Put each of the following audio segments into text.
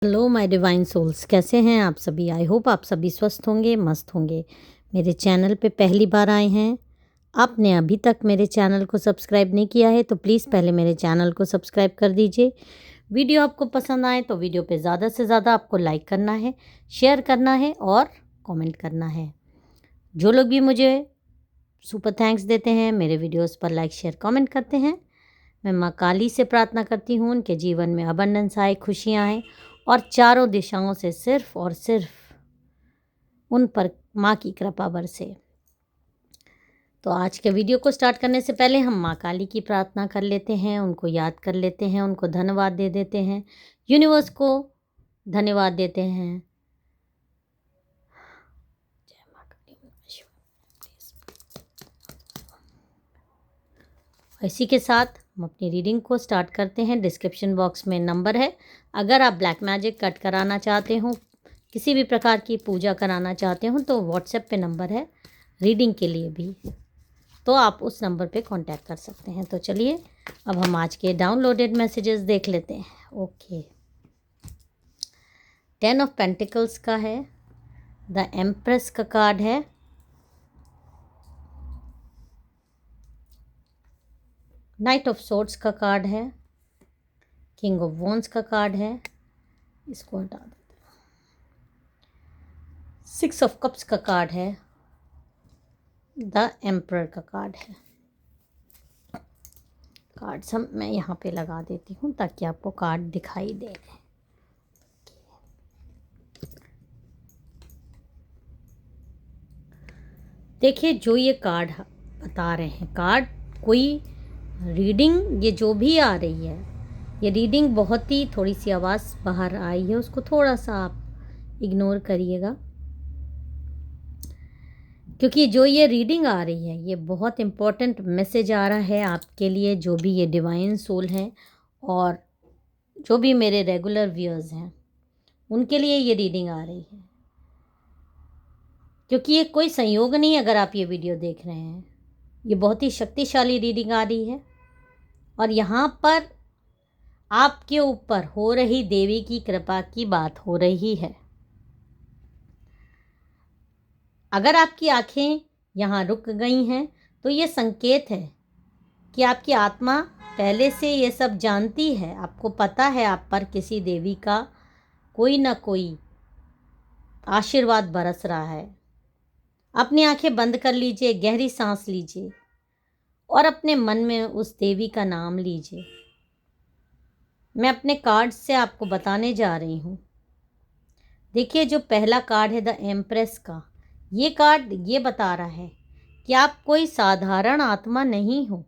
Hello my divine souls, कैसे हैं आप सभी। आई होप आप सभी स्वस्थ होंगे, मस्त होंगे। मेरे चैनल पे पहली बार आए हैं, आपने अभी तक मेरे चैनल को सब्सक्राइब नहीं किया है तो प्लीज़ पहले मेरे चैनल को सब्सक्राइब कर दीजिए। वीडियो आपको पसंद आए तो वीडियो पे ज़्यादा से ज़्यादा आपको लाइक करना है, शेयर करना है और कमेंट करना है। जो लोग भी मुझे सुपर थैंक्स देते हैं, मेरे वीडियोज़ पर लाइक शेयर कमेंट करते हैं, मैं माँ काली से प्रार्थना करती हूँ उनके जीवन में अबंडेंस आए, खुशियाँ आएँ और चारों दिशाओं से सिर्फ और सिर्फ उन पर माँ की कृपा बरसे। तो आज के वीडियो को स्टार्ट करने से पहले हम माँ काली की प्रार्थना कर लेते हैं, उनको याद कर लेते हैं, उनको धन्यवाद दे देते हैं, यूनिवर्स को धन्यवाद देते हैं। जय माँ काली। इसी के साथ हम अपनी रीडिंग को स्टार्ट करते हैं। डिस्क्रिप्शन बॉक्स में नंबर है, अगर आप ब्लैक मैजिक कट कराना चाहते हो, किसी भी प्रकार की पूजा कराना चाहते हो तो व्हाट्सएप पे नंबर है रीडिंग के लिए भी, तो आप उस नंबर पे कांटेक्ट कर सकते हैं। तो चलिए अब हम आज के डाउनलोडेड मैसेजेस देख लेते हैं। ओके, 10 ऑफ पेंटिकल्स का है, द एम्प्रेस का कार्ड है, नाइट ऑफ सोर्ड्स का कार्ड है, किंग ऑफ वॉन्ड्स का कार्ड है, इसको हटा देते हैं, 6 ऑफ कप्स का कार्ड है, द एम्परर का कार्ड है। कार्ड सब मैं यहाँ पे लगा देती हूँ ताकि आपको कार्ड दिखाई दे। देखिए, जो ये कार्ड बता रहे हैं, कार्ड कोई रीडिंग, ये जो भी आ रही है, ये रीडिंग बहुत ही थोड़ी सी आवाज़ बाहर आई है, उसको थोड़ा सा आप इग्नोर करिएगा, क्योंकि जो ये रीडिंग आ रही है ये बहुत इम्पोर्टेंट मैसेज आ रहा है आपके लिए, जो भी ये डिवाइन सोल हैं और जो भी मेरे रेगुलर व्यूअर्स हैं उनके लिए ये रीडिंग आ रही है। क्योंकि ये कोई संयोग नहीं, अगर आप ये वीडियो देख रहे हैं, ये बहुत ही शक्तिशाली रीडिंग आ रही है और यहाँ पर आपके ऊपर हो रही देवी की कृपा की बात हो रही है। अगर आपकी आंखें यहाँ रुक गई हैं तो ये संकेत है कि आपकी आत्मा पहले से ये सब जानती है, आपको पता है आप पर किसी देवी का कोई ना कोई आशीर्वाद बरस रहा है। अपनी आंखें बंद कर लीजिए, गहरी सांस लीजिए और अपने मन में उस देवी का नाम लीजिए। मैं अपने कार्ड से आपको बताने जा रही हूँ। देखिए, जो पहला कार्ड है द एम्प्रेस का, ये कार्ड ये बता रहा है कि आप कोई साधारण आत्मा नहीं हो,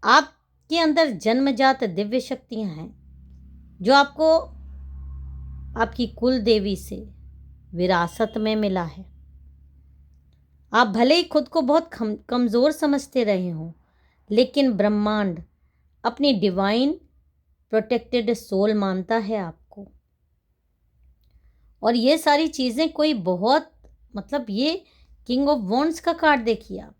आपके अंदर जन्मजात दिव्य शक्तियाँ हैं जो आपको आपकी कुल देवी से विरासत में मिला है। आप भले ही खुद को बहुत कमज़ोर समझते रहे हों, लेकिन ब्रह्मांड अपनी डिवाइन प्रोटेक्टेड सोल मानता है आपको। और ये सारी चीज़ें कोई बहुत, मतलब ये किंग ऑफ वॉन्ड्स का कार्ड देखिए आप,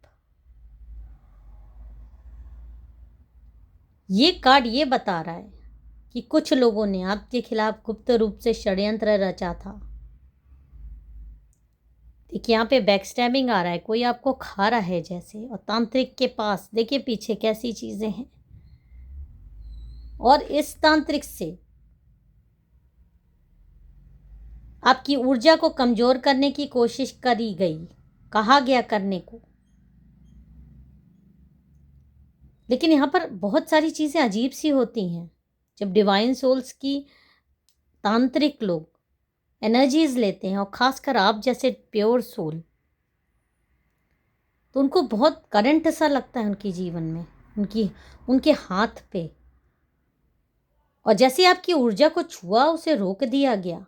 ये कार्ड ये बता रहा है कि कुछ लोगों ने आपके खिलाफ गुप्त रूप से षड्यंत्र रचा था। देखिए, यहाँ पे बैक स्टैबिंग आ रहा है, कोई आपको खा रहा है जैसे। और तांत्रिक के पास देखिए पीछे कैसी चीज़ें हैं, और इस तांत्रिक से आपकी ऊर्जा को कमज़ोर करने की कोशिश करी गई, कहा गया करने को। लेकिन यहाँ पर बहुत सारी चीज़ें अजीब सी होती हैं जब डिवाइन सोल्स की तांत्रिक लोग एनर्जीज लेते हैं, और ख़ासकर आप जैसे प्योर सोल, तो उनको बहुत करंट सा लगता है उनके जीवन में, उनके हाथ पे, और जैसे आपकी ऊर्जा को छुआ उसे रोक दिया गया।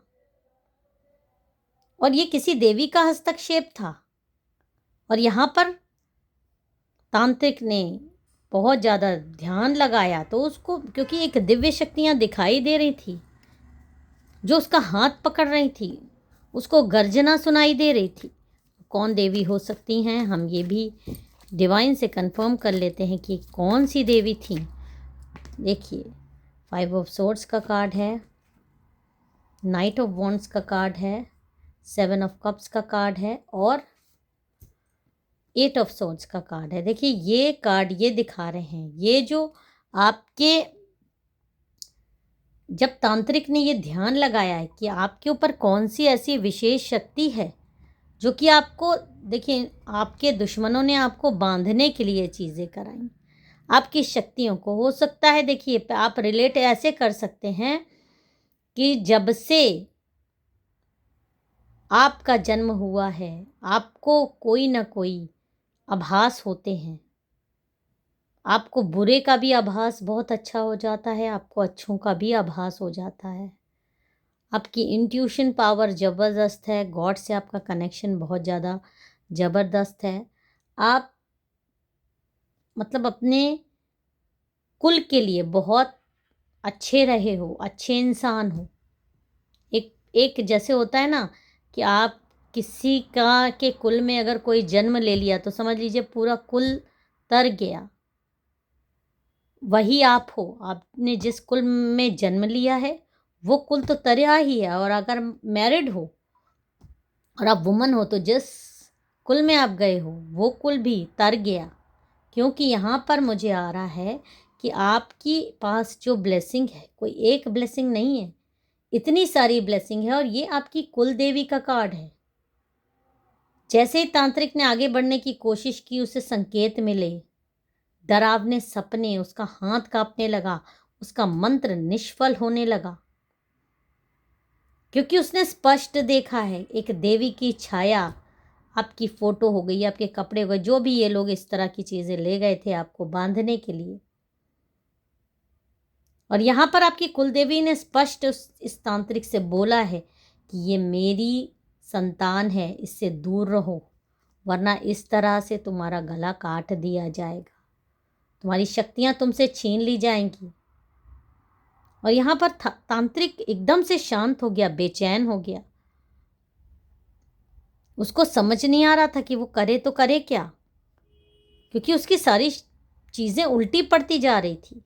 और ये किसी देवी का हस्तक्षेप था, और यहाँ पर तांत्रिक ने बहुत ज़्यादा ध्यान लगाया तो उसको, क्योंकि एक दिव्य शक्तियाँ दिखाई दे रही थी जो उसका हाथ पकड़ रही थी, उसको गर्जना सुनाई दे रही थी। कौन देवी हो सकती हैं, हम ये भी डिवाइन से कंफर्म कर लेते हैं कि कौन सी देवी थी। देखिए, 5 ऑफ सोर्ड्स का कार्ड है, नाइट ऑफ वॉन्ड्स का कार्ड है, 7 ऑफ कप्स का कार्ड है और 8 ऑफ सोर्ड्स का कार्ड है। देखिए ये कार्ड ये दिखा रहे हैं, ये जो आपके जब तांत्रिक ने ये ध्यान लगाया है कि आपके ऊपर कौन सी ऐसी विशेष शक्ति है जो कि आपको, देखिए आपके दुश्मनों ने आपको बांधने के लिए चीज़ें कराई, आपकी शक्तियों को। हो सकता है, देखिए आप रिलेट ऐसे कर सकते हैं कि जब से आपका जन्म हुआ है आपको कोई ना कोई आभास होते हैं। आपको बुरे का भी आभास बहुत अच्छा हो जाता है, आपको अच्छों का भी आभास हो जाता है। आपकी इंट्यूशन पावर ज़बरदस्त है, गॉड से आपका कनेक्शन बहुत ज़्यादा ज़बरदस्त है। आप मतलब अपने कुल के लिए बहुत अच्छे रहे हो, अच्छे इंसान हो। एक एक जैसे होता है ना कि आप किसी का के कुल में अगर कोई जन्म ले लिया तो समझ लीजिए पूरा कुल तर गया। वही आप हो, आपने जिस कुल में जन्म लिया है वो कुल तो तरिया ही है। और अगर मैरिड हो और आप वुमन हो तो जिस कुल में आप गए हो वो कुल भी तर गया। क्योंकि यहाँ पर मुझे आ रहा है कि आपकी पास जो ब्लेसिंग है कोई एक ब्लेसिंग नहीं है, इतनी सारी ब्लेसिंग है। और ये आपकी कुल देवी का कार्ड है। जैसे ही तांत्रिक ने आगे बढ़ने की कोशिश की उसे संकेत मिले, डरावने सपने, उसका हाथ कांपने लगा, उसका मंत्र निष्फल होने लगा। क्योंकि उसने स्पष्ट देखा है एक देवी की छाया, आपकी फोटो हो गई, आपके कपड़े हो गए, जो भी ये लोग इस तरह की चीज़ें ले गए थे आपको बांधने के लिए। और यहाँ पर आपकी कुलदेवी ने स्पष्ट इस तांत्रिक से बोला है कि ये मेरी संतान है, इससे दूर रहो वरना इस तरह से तुम्हारा गला काट दिया जाएगा, तुम्हारी शक्तियाँ तुमसे छीन ली जाएंगी। और यहाँ पर तांत्रिक एकदम से शांत हो गया, बेचैन हो गया। उसको समझ नहीं आ रहा था कि वो करे तो करे क्या, क्योंकि उसकी सारी चीज़ें उल्टी पड़ती जा रही थी।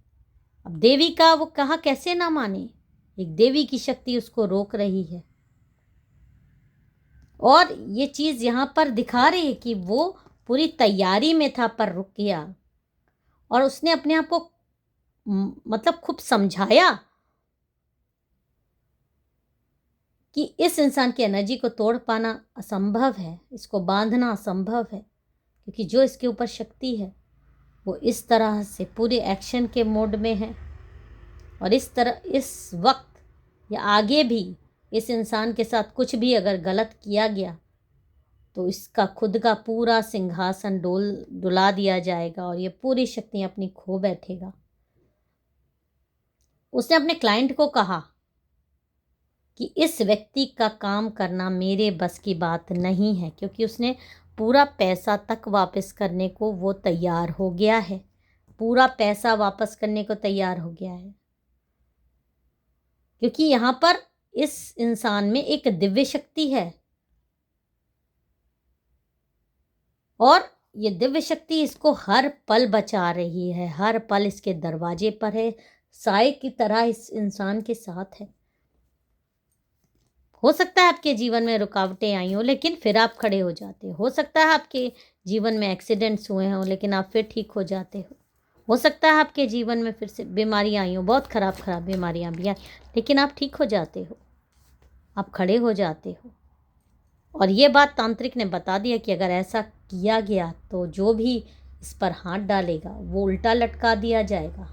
अब देवी का वो कहा कैसे ना माने, एक देवी की शक्ति उसको रोक रही है। और ये चीज़ यहाँ पर दिखा रही है कि वो पूरी तैयारी में था पर रुक गया। और उसने अपने आप को मतलब खूब समझाया कि इस इंसान की एनर्जी को तोड़ पाना असंभव है, इसको बांधना असंभव है। क्योंकि जो इसके ऊपर शक्ति है वो इस तरह से पूरे एक्शन के मोड में है। और इस तरह इस वक्त या आगे भी इस इंसान के साथ कुछ भी अगर गलत किया गया तो इसका खुद का पूरा सिंहासन डुला दिया जाएगा और ये पूरी शक्तियाँ अपनी खो बैठेगा। उसने अपने क्लाइंट को कहा कि इस व्यक्ति का काम करना मेरे बस की बात नहीं है, क्योंकि उसने पूरा पैसा तक वापस करने को वो तैयार हो गया है, पूरा पैसा वापस करने को तैयार हो गया है। क्योंकि यहाँ पर इस इंसान में एक दिव्य शक्ति है और ये दिव्य शक्ति इसको हर पल बचा रही है, हर पल इसके दरवाजे पर है, साए की तरह इस इंसान के साथ है। हो सकता है आपके जीवन में रुकावटें आई हो लेकिन फिर आप खड़े हो जाते हो सकता है आपके जीवन में एक्सीडेंट्स हुए हों लेकिन आप फिर ठीक हो जाते हो सकता है आपके जीवन में फिर से बीमारियां आई हों, बहुत ख़राब बीमारियां भी आई, लेकिन आप ठीक हो जाते हो, आप खड़े हो जाते हो। और ये बात तांत्रिक ने बता दिया कि अगर ऐसा किया गया तो जो भी इस पर हाथ डालेगा वो उल्टा लटका दिया जाएगा।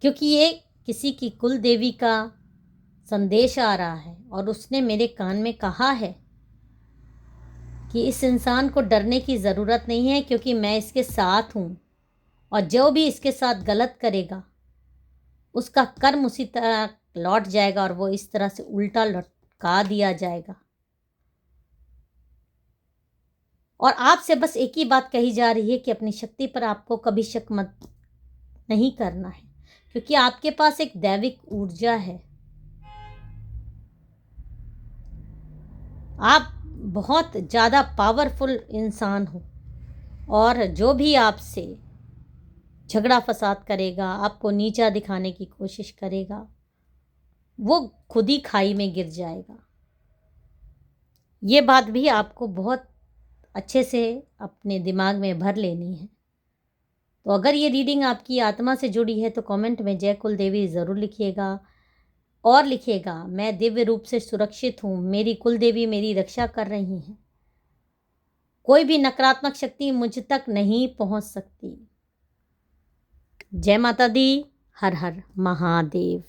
क्योंकि ये किसी की कुल देवी का संदेश आ रहा है और उसने मेरे कान में कहा है कि इस इंसान को डरने की ज़रूरत नहीं है, क्योंकि मैं इसके साथ हूँ और जो भी इसके साथ गलत करेगा उसका कर्म उसी तरह लौट जाएगा और वो इस तरह से उल्टा लटका दिया जाएगा। और आपसे बस एक ही बात कही जा रही है कि अपनी शक्ति पर आपको कभी शक मत नहीं करना है, क्योंकि आपके पास एक दैविक ऊर्जा है। आप बहुत ज़्यादा पावरफुल इंसान हो और जो भी आपसे झगड़ा फसाद करेगा, आपको नीचा दिखाने की कोशिश करेगा, वो खुद ही खाई में गिर जाएगा। ये बात भी आपको बहुत अच्छे से अपने दिमाग में भर लेनी है। तो अगर ये रीडिंग आपकी आत्मा से जुड़ी है तो कमेंट में जय कुल देवी ज़रूर लिखिएगा और लिखिएगा मैं दिव्य रूप से सुरक्षित हूँ, मेरी कुल देवी मेरी रक्षा कर रही हैं, कोई भी नकारात्मक शक्ति मुझ तक नहीं पहुँच सकती। जय माता दी। हर हर महादेव।